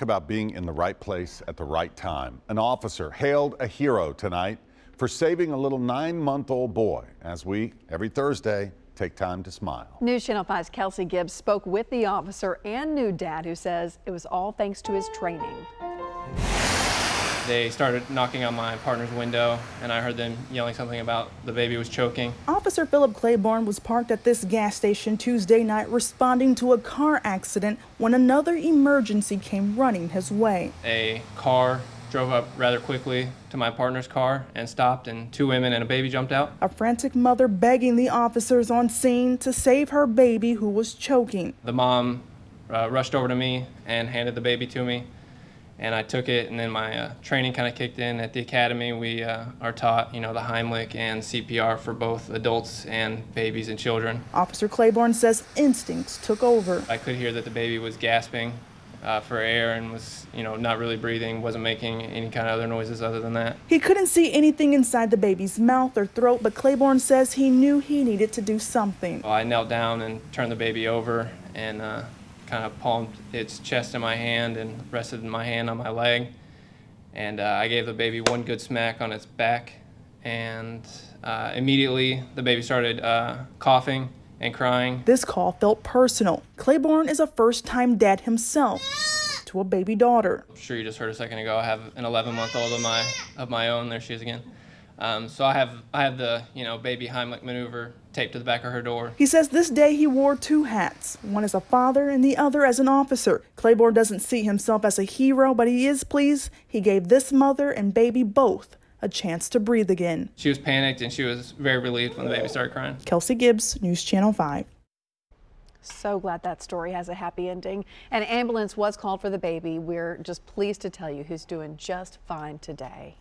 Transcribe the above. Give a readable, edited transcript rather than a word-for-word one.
About being in the right place at the right time. An officer hailed a hero tonight for saving a little 9-month-old boy as we, every Thursday, take time to smile. News Channel 5's Kelsey Gibbs spoke with the officer and new dad who says it was all thanks to his training. They started knocking on my partner's window, and I heard them yelling something about the baby was choking. Officer Philip Claiborne was parked at this gas station Tuesday night responding to a car accident when another emergency came running his way. A car drove up rather quickly to my partner's car and stopped, and 2 women and a baby jumped out. A frantic mother begging the officers on scene to save her baby who was choking. The mom rushed over to me and handed the baby to me. And I took it, and then my training kind of kicked in. At the academy, we are taught, the Heimlich and CPR for both adults and babies and children. Officer Claiborne says instincts took over. I could hear that the baby was gasping for air and was, not really breathing, wasn't making any kind of other noises other than that. He couldn't see anything inside the baby's mouth or throat, but Claiborne says he knew he needed to do something. Well, I knelt down and turned the baby over and kind of palmed its chest in my hand and rested my hand on my leg. And I gave the baby one good smack on its back, and immediately the baby started coughing and crying. This call felt personal. Claiborne is a first-time dad himself to a baby daughter. I'm sure you just heard a second ago, I have an 11-month-old of my own. There she is again. So I have the baby Heimlich maneuver taped to the back of her door. He says this day he wore 2 hats, one as a father and the other as an officer. Claiborne doesn't see himself as a hero, but he is pleased he gave this mother and baby both a chance to breathe again. She was panicked and she was very relieved when the baby started crying. Kelsey Gibbs, News Channel 5. So glad that story has a happy ending. An ambulance was called for the baby. We're just pleased to tell you he's doing just fine today.